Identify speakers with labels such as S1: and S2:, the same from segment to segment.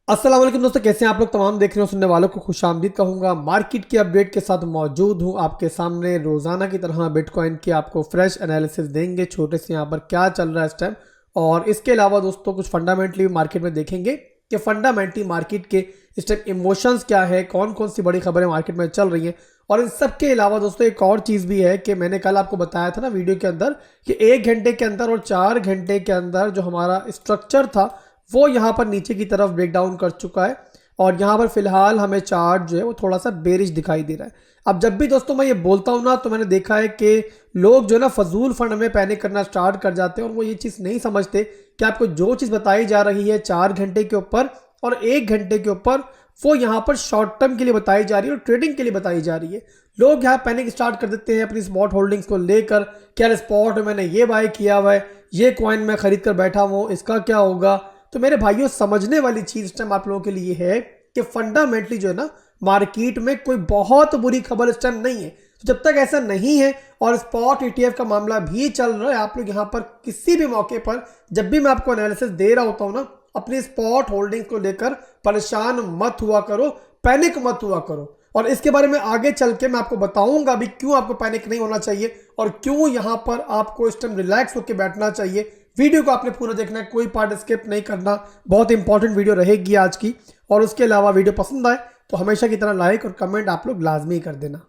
S1: अस्सलाम वालेकुम दोस्तों, कैसे हैं आप लोग। तमाम देख रहे हो सुनने वालों को खुशामदीद कहूँगा। मार्केट की अपडेट के साथ मौजूद हूँ आपके सामने। रोज़ाना की तरह बिटकॉइन की आपको फ्रेश एनालिसिस देंगे, छोटे से यहाँ पर क्या चल रहा है इस टाइम। और इसके अलावा दोस्तों कुछ फंडामेंटली मार्केट में देखेंगे कि फंडामेंटली मार्केट के इस टाइम इमोशंस क्या है, कौन कौन सी बड़ी खबरें मार्केट में चल रही हैं। और इन सब के अलावा दोस्तों एक और चीज़ भी है कि मैंने कल आपको बताया था ना वीडियो के अंदर कि 1 घंटे के अंदर और 4 घंटे के अंदर जो हमारा स्ट्रक्चर था वो यहाँ पर नीचे की तरफ ब्रेक डाउन कर चुका है। और यहाँ पर फिलहाल हमें चार्ट जो है वो थोड़ा सा बेरिश दिखाई दे रहा है। अब जब भी दोस्तों मैं ये बोलता हूँ ना, तो मैंने देखा है कि लोग जो है ना फजूल फंड में पैनिक करना स्टार्ट कर जाते हैं और वो ये चीज़ नहीं समझते कि आपको जो चीज़ बताई जा रही है 4 घंटे के ऊपर और 1 घंटे के ऊपर, वो यहाँ पर शॉर्ट टर्म के लिए बताई जा रही है और ट्रेडिंग के लिए बताई जा रही है। लोग यहाँ पैनिक स्टार्ट कर देते हैं अपनी स्पॉट होल्डिंग्स को लेकर कि यार स्पॉट में मैंने ये बाय किया हुआ है, ये कॉइन मैं खरीद कर बैठा हूँ, इसका क्या होगा। तो मेरे भाइयों, समझने वाली चीज इस टाइम आप लोगों के लिए है कि फंडामेंटली जो है ना मार्केट में कोई बहुत बुरी खबर इस टाइम नहीं है। तो जब तक ऐसा नहीं है और स्पॉट ईटीएफ का मामला भी चल रहा है, आप लोग यहाँ पर किसी भी मौके पर जब भी मैं आपको एनालिसिस दे रहा होता हूँ ना, अपनी स्पॉट होल्डिंग को लेकर परेशान मत हुआ करो, पैनिक मत हुआ करो। और इसके बारे में आगे चल के मैं आपको बताऊंगा अभी क्यों आपको पैनिक नहीं होना चाहिए और क्यों यहाँ पर आपको इस टाइम रिलैक्स होकर बैठना चाहिए। वीडियो को आपने पूरा देखना है, कोई पार्ट स्किप नहीं करना। बहुत इंपॉर्टेंट वीडियो रहेगी आज की। और उसके अलावा वीडियो पसंद आए तो हमेशा की तरह लाइक और कमेंट आप लोग लाजमी कर देना।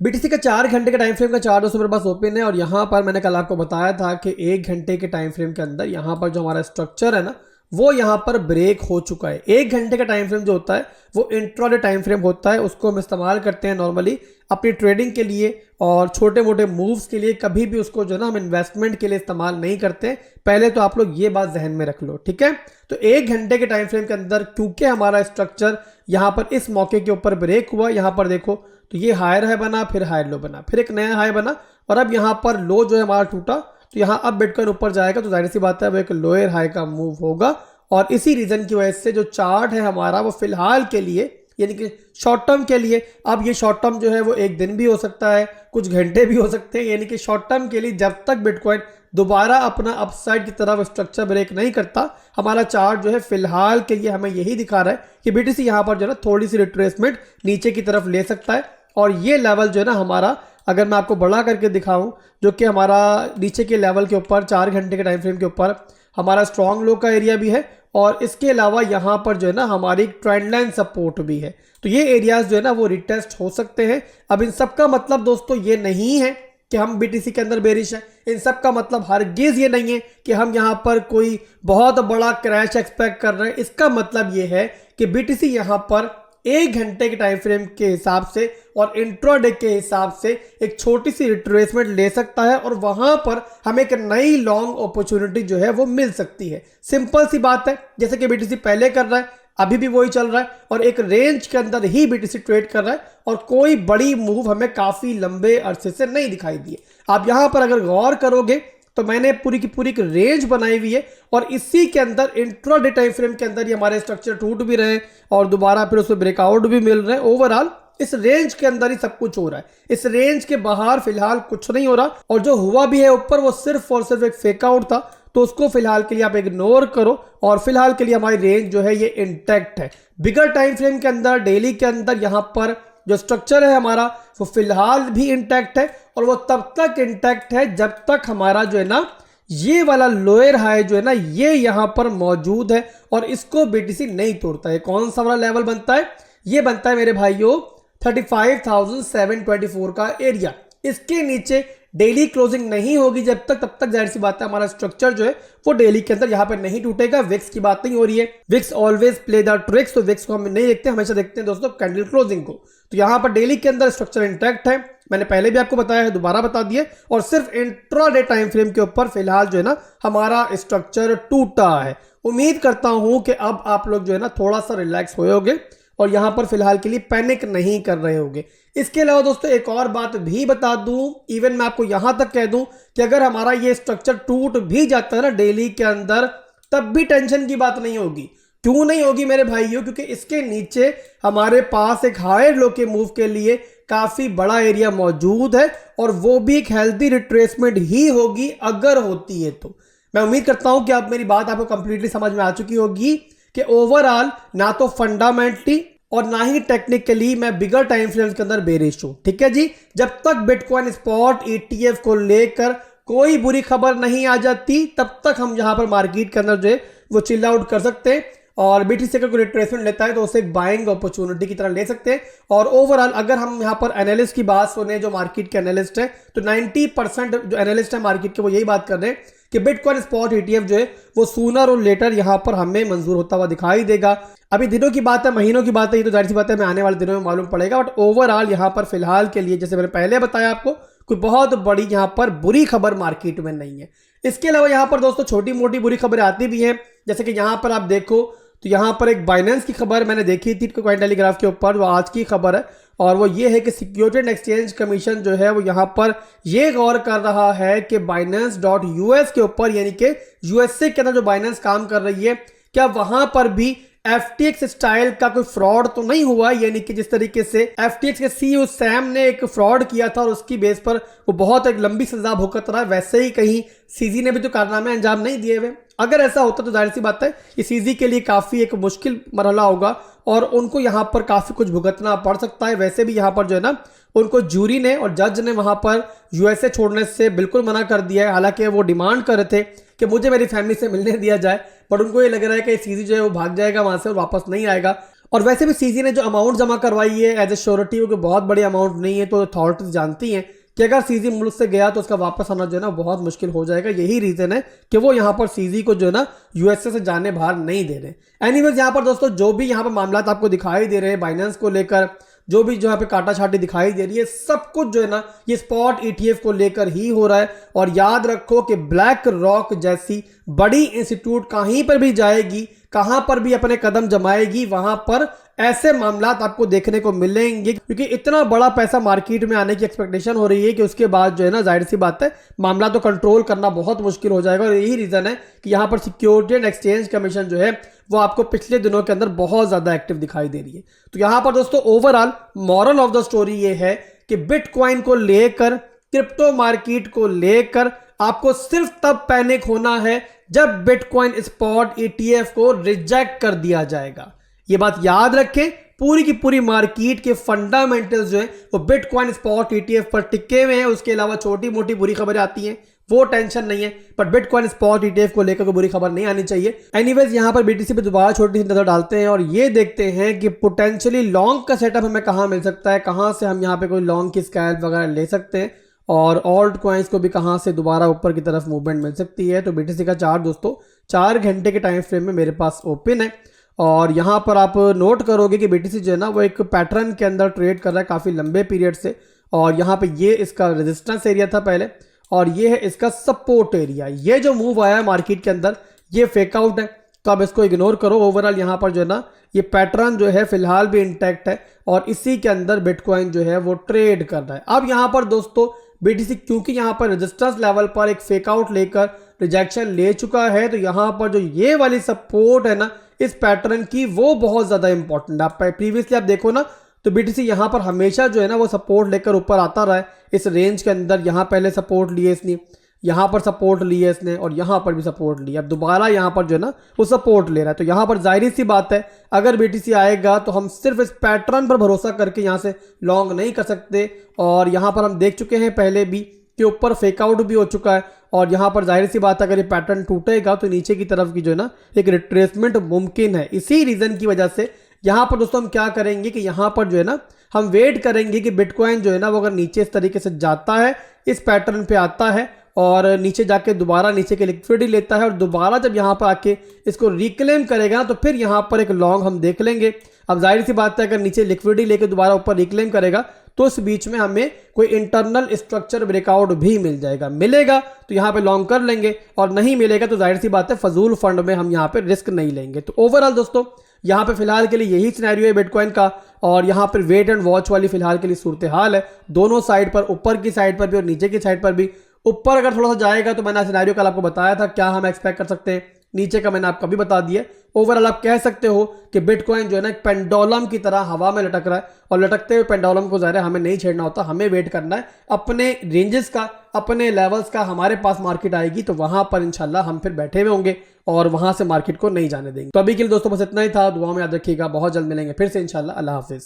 S1: बीटीसी का 4 घंटे का टाइम फ्रेम का चार्ट दोस्तों मेरे पास ओपन है और यहाँ पर मैंने कल आपको बताया था कि 1 घंटे के टाइम फ्रेम के अंदर यहाँ पर जो हमारा स्ट्रक्चर है ना वो यहाँ पर ब्रेक हो चुका है। 1 घंटे का टाइम फ्रेम जो होता है वो इंट्राडे टाइम फ्रेम होता है, उसको हम इस्तेमाल करते हैं नॉर्मली अपनी ट्रेडिंग के लिए और छोटे मोटे मूव्स के लिए। कभी भी उसको जो है ना हम इन्वेस्टमेंट के लिए इस्तेमाल नहीं करते। पहले तो आप लोग ये बात जहन में रख लो, ठीक है। तो 1 घंटे के टाइम फ्रेम के अंदर क्योंकि हमारा स्ट्रक्चर यहाँ पर इस मौके के ऊपर ब्रेक हुआ, यहाँ पर देखो तो ये हायर हाई बना, फिर हायर लो बना, फिर एक नया हाई बना और अब यहाँ पर लो जो है हमारा टूटा। तो यहाँ अब बिटकॉइन ऊपर जाएगा तो जाहिर सी बात है वो एक लोअर हाई का मूव होगा। और इसी रीजन की वजह से जो चार्ट है हमारा वो फिलहाल के लिए यानी कि शॉर्ट टर्म के लिए, अब ये शॉर्ट टर्म जो है वो एक दिन भी हो सकता है, कुछ घंटे भी हो सकते हैं, यानी कि शॉर्ट टर्म के लिए जब तक बिटकॉइन दोबारा अपना अपसाइड की तरफ स्ट्रक्चर ब्रेक नहीं करता, हमारा चार्ट जो है फिलहाल के लिए हमें यही दिखा रहा है कि बीटीसी यहाँ पर जो है ना थोड़ी सी रिट्रेसमेंट नीचे की तरफ ले सकता है। और ये लेवल जो है ना हमारा, अगर मैं आपको बड़ा करके दिखाऊं, जो कि हमारा नीचे के लेवल के ऊपर 4 घंटे के टाइम फ्रेम के ऊपर हमारा स्ट्रॉन्ग लो का एरिया भी है और इसके अलावा यहाँ पर जो है ना हमारी ट्रेंड लाइन सपोर्ट भी है। तो ये एरियाज जो है ना वो रिटेस्ट हो सकते हैं। अब इन सब का मतलब दोस्तों ये नहीं है कि हम बीटीसी के अंदर बेरिश है। इन सब का मतलब हरगिज ये नहीं है कि हम यहाँ पर कोई बहुत बड़ा क्रैश एक्सपेक्ट कर रहे हैं। इसका मतलब ये है कि बीटीसी यहाँ पर 1 घंटे के टाइम फ्रेम के हिसाब से और इंट्राडे के हिसाब से एक छोटी सी रिट्रेसमेंट ले सकता है और वहां पर हमें एक नई लॉन्ग अपॉर्चुनिटी जो है वो मिल सकती है। सिंपल सी बात है, जैसे कि बीटीसी पहले कर रहा है अभी भी वही चल रहा है और एक रेंज के अंदर ही बीटीसी ट्रेड कर रहा है और कोई बड़ी मूव हमें काफी लंबे अरसे से नहीं दिखाई दी है। आप यहां पर अगर गौर करोगे तो मैंने पूरी की पूरी एक रेंज बनाई हुई है और इसी के अंदर इंट्राडे टाइम फ्रेम के अंदर ही हमारे स्ट्रक्चर टूट भी रहे हैं और दोबारा फिर उसमें ब्रेकआउट भी मिल रहे हैं। ओवरऑल इस रेंज के अंदर ही सब कुछ हो रहा है, इस रेंज के बाहर फिलहाल कुछ नहीं हो रहा। और जो हुआ भी है ऊपर वो सिर्फ और सिर्फ एक फेक आउट था, तो उसको फिलहाल के लिए आप इग्नोर करो और फिलहाल के लिए हमारी रेंज जो है ये इंटैक्ट है। बिगर टाइम फ्रेम के अंदर डेली के अंदर यहाँ पर जो स्ट्रक्चर है हमारा वो फिलहाल भी इंटैक्ट है और वो तब तक इंटैक्ट है जब तक हमारा जो है ना ये वाला लोअर हाई जो है ना ये यहां पर मौजूद है और इसको बीटीसी नहीं तोड़ता है। कौन सा वाला लेवल बनता है? ये बनता है मेरे भाइयों 35,724 का एरिया। इसके नीचे डेली क्लोजिंग नहीं होगी जब तक, तब तक जाहिर सी बात है हमारा स्ट्रक्चर जो है वो डेली के अंदर यहाँ पे नहीं टूटेगा। विक्स की बात नहीं हो रही है, Vicks always play the tricks, तो विक्स को हम नहीं देखते, हमेशा देखते हैं दोस्तों कैंडल क्लोजिंग को। तो यहाँ पर डेली के अंदर स्ट्रक्चर इंटैक्ट है, मैंने पहले भी आपको बताया है, दोबारा बता दिया। और सिर्फ इंट्राडे टाइम फ्रेम के ऊपर फिलहाल जो है ना हमारा स्ट्रक्चर टूटा है। उम्मीद करता हूं कि अब आप लोग जो है ना थोड़ा सा रिलैक्स होगे और यहां पर फिलहाल के लिए पैनिक नहीं कर रहे होगे। इसके अलावा दोस्तों एक और बात भी बता दूं, इवन मैं आपको यहां तक कह दूं कि अगर हमारा ये स्ट्रक्चर टूट भी जाता है ना डेली के अंदर, तब भी टेंशन की बात नहीं होगी। क्यों नहीं होगी मेरे भाइयों? क्योंकि इसके नीचे हमारे पास एक हायर लो के मूव के लिए काफी बड़ा एरिया मौजूद है और वो भी एक हेल्दी रिट्रेसमेंट ही होगी अगर होती है तो। मैं उम्मीद करता हूं कि अब मेरी बात आपको कंप्लीटली समझ में आ चुकी होगी कि ओवरऑल ना तो फंडामेंटली और ना ही टेक्निकली मैं बिगर टाइम फ्रेम्स के अंदर बेरिश हूं। ठीक है जी, जब तक बिटकॉइन स्पॉट ETF को लेकर कोई बुरी खबर नहीं आ जाती तब तक हम यहां पर मार्केट के अंदर जो है वो चिल आउट कर सकते हैं और BTC अगर कोई रिट्रेसमेंट लेता है तो उसे एक बाइंग अपॉर्चुनिटी की तरह ले सकते हैं। और ओवरऑल अगर हम यहाँ पर एनालिस्ट की बात सुने, जो मार्केट के एनालिस्ट है, तो 90% जो एनालिस्ट है मार्केट के वो यही बात कर रहे हैं कि बिटकॉइन स्पॉट ETF जो है वो सूनर और लेटर यहाँ पर हमें मंजूर होता हुआ दिखाई देगा। अभी दिनों की बात है, महीनों की बात है, ये तो जाहिर सी बात है, मैं आने वाले दिनों में मालूम पड़ेगा। बट ओवरऑल यहाँ पर फिलहाल के लिए जैसे मैंने पहले बताया आपको, कोई बहुत बड़ी यहाँ पर बुरी खबर मार्केट में नहीं है। इसके अलावा यहाँ पर दोस्तों छोटी मोटी बुरी खबरें आती भी हैं, जैसे कि यहाँ पर आप देखो तो यहाँ पर एक बाइनेंस की खबर मैंने देखी थी कॉइनटेलीग्राफ के ऊपर, वो आज की खबर है और वो ये है कि सिक्योरिटी एंड एक्सचेंज कमीशन जो है वो यहाँ पर ये गौर कर रहा है कि Binance.us के ऊपर, यानी कि USA के अंदर जो बाइनेंस काम कर रही है, क्या वहां पर भी FTX स्टाइल का कोई फ्रॉड तो नहीं हुआ। यानी कि जिस तरीके से FTX के CEO सैम ने एक फ्रॉड किया था और उसकी बेस पर वो बहुत एक लंबी सजा भुगत रहा है, वैसे ही कहीं CZ ने भी तो कारनामे अंजाम नहीं दिए हुए। अगर ऐसा होता तो जाहिर सी बात है कि CZ के लिए काफी एक मुश्किल मरहला होगा और उनको यहाँ पर काफी कुछ भुगतना पड़ सकता है। वैसे भी यहाँ पर जो है ना उनको जूरी ने और जज ने वहां पर USA छोड़ने से बिल्कुल मना कर दिया है। हालांकि वो डिमांड कर रहे थे कि मुझे मेरी फैमिली से मिलने दिया जाए, बट उनको ये लग रहा है कि CZ जो है वो भाग जाएगा वहां से और वापस नहीं आएगा। और वैसे भी CZ ने जो अमाउंट जमा करवाई है एज ए श्योरिटी, वो कोई बहुत बड़ी अमाउंट नहीं है, तो अथॉरिटीज जानती हैं कि अगर CZ मुल्क से गया तो उसका वापस आना जो है ना बहुत मुश्किल हो जाएगा। यही रीजन है कि वो यहाँ पर CZ को जो है ना USA से जाने बाहर नहीं दे रहे। एनीवेज यहाँ पर दोस्तों जो भी यहाँ पर मामला आपको दिखाई दे रहे हैं बाइनेंस को लेकर, जो भी यहाँ पे काटा छाटी दिखाई दे रही है, सब कुछ जो है ना ये स्पॉट ETF को लेकर ही हो रहा है। और याद रखो कि ब्लैक रॉक जैसी बड़ी इंस्टीट्यूट कहीं पर भी जाएगी, कहां पर भी अपने कदम जमाएगी, वहां पर ऐसे मामला आपको देखने को मिलेंगे, क्योंकि इतना बड़ा पैसा मार्केट में आने की एक्सपेक्टेशन हो रही है कि उसके बाद जो है ना जाहिर सी बात है मामला तो कंट्रोल करना बहुत मुश्किल हो जाएगा। और यही रीजन है कि यहाँ पर सिक्योरिटी एंड एक्सचेंज कमीशन जो है वो आपको पिछले दिनों के अंदर बहुत ज्यादा एक्टिव दिखाई दे रही है। तो यहाँ पर दोस्तों overall moral of the story ये है कि बिटकॉइन को लेकर, क्रिप्टो मार्केट को लेकर आपको सिर्फ तब पैनिक होना है जब बिटकॉइन स्पॉट ETF को रिजेक्ट कर दिया जाएगा। ये बात याद रखें, पूरी की पूरी मार्केट के फंडामेंटल्स जो है वो बिटकॉइन स्पॉट ETF पर टिके हुए हैं। उसके अलावा छोटी मोटी बुरी खबरें आती हैं, वो टेंशन नहीं है, पर बिटकॉइन स्पॉट ETF को लेकर कोई बुरी खबर नहीं आनी चाहिए। एनीवेज यहाँ पर BTC पे दोबारा छोटी सी नजर डालते हैं और ये देखते हैं कि पोटेंशियली लॉन्ग का सेटअप हमें कहाँ मिल सकता है, कहाँ से हम यहाँ पे कोई लॉन्ग की स्कैल्प वगैरह ले सकते हैं और ऑल्ट कॉइन्स को भी कहाँ से दोबारा ऊपर की तरफ मूवमेंट मिल सकती है। तो BTC का चार्ट दोस्तों 4 घंटे के टाइम फ्रेम में मेरे पास ओपन है और यहाँ पर आप नोट करोगे कि BTC जो है ना वो एक पैटर्न के अंदर ट्रेड कर रहा है काफ़ी लंबे पीरियड से। और यहाँ पे ये इसका रेजिस्टेंस एरिया था पहले और ये है इसका सपोर्ट एरिया। ये जो मूव आया है मार्केट के अंदर ये फेक आउट है, तो आप इसको इग्नोर करो। ओवरऑल यहाँ पर जो है ना ये पैटर्न जो है फिलहाल भी इंटैक्ट है और इसी के अंदर बिटकॉइन जो है वो ट्रेड कर रहा है। अब यहाँ पर दोस्तों BTC क्योंकि यहाँ पर रेजिस्टेंस लेवल पर एक फेक आउट लेकर रिजेक्शन ले चुका है, तो यहाँ पर जो ये वाली सपोर्ट है ना इस पैटर्न की वो बहुत ज्यादा इंपॉर्टेंट है। आप प्रीवियसली आप देखो ना तो BTC यहाँ पर हमेशा जो है ना वो सपोर्ट लेकर ऊपर आता रहा है इस रेंज के अंदर। यहाँ पहले सपोर्ट लिए इसने, यहाँ पर सपोर्ट लिए इसने और यहाँ पर भी सपोर्ट लिया, अब दोबारा यहाँ पर जो है ना वो सपोर्ट ले रहा है। तो यहाँ पर जाहिर सी बात है अगर BTC आएगा तो हम सिर्फ इस पैटर्न पर भरोसा करके यहाँ से लॉन्ग नहीं कर सकते। और यहाँ पर हम देख चुके हैं पहले भी कि ऊपर फेक आउट भी हो चुका है और यहाँ पर जाहिर सी बात है अगर ये पैटर्न टूटेगा तो नीचे की तरफ की जो है ना एक रिट्रेसमेंट मुमकिन है। इसी रीजन की वजह से यहाँ पर दोस्तों हम क्या करेंगे कि यहाँ पर जो है ना हम वेट करेंगे कि बिटकॉइन जो है ना वो अगर नीचे इस तरीके से जाता है, इस पैटर्न पे आता है और नीचे जाके दोबारा नीचे के लिक्विडिटी लेता है और दोबारा जब यहाँ पर आके इसको रिक्लेम करेगा तो फिर यहाँ पर एक लॉन्ग हम देख लेंगे। अब जाहिर सी बात है अगर नीचे लिक्विडिटी लेके दोबारा ऊपर रिक्लेम करेगा तो इस बीच में हमें कोई इंटरनल स्ट्रक्चर ब्रेकआउट भी मिल जाएगा, मिलेगा तो यहाँ पे लॉन्ग कर लेंगे और नहीं मिलेगा तो जाहिर सी बात है फजूल फंड में हम यहाँ पे रिस्क नहीं लेंगे। तो ओवरऑल दोस्तों यहाँ पे फिलहाल के लिए यही सिनेरियो है बिटकॉइन का और यहाँ पर वेट एंड वॉच वाली फिलहाल के लिए सूरत हाल है। दोनों साइड पर, ऊपर की साइड पर भी और नीचे की साइड पर भी। ऊपर अगर थोड़ा सा जाएगा तो मैंने सिनेरियो कल आपको बताया था क्या हम एक्सपेक्ट कर सकते हैं, नीचे का मैंने आपको अभी बता दिया। ओवरऑल आप कह सकते हो कि बिटकॉइन जो है ना एक पेंडुलम की तरह हवा में लटक रहा है, और लटकते हुए पेंडुलम को ज़ाहिर है हमें नहीं छेड़ना होता, हमें वेट करना है अपने रेंजेस का, अपने लेवल्स का। हमारे पास मार्केट आएगी तो वहां पर इंशाल्लाह हम फिर बैठे हुए होंगे और वहां से मार्केट को नहीं जाने देंगे। तो अभी के लिए दोस्तों बस इतना ही था। दुआ में याद रखिएगा, बहुत जल्द मिलेंगे फिर से इंशाल्लाह। अल्लाह हाफिज।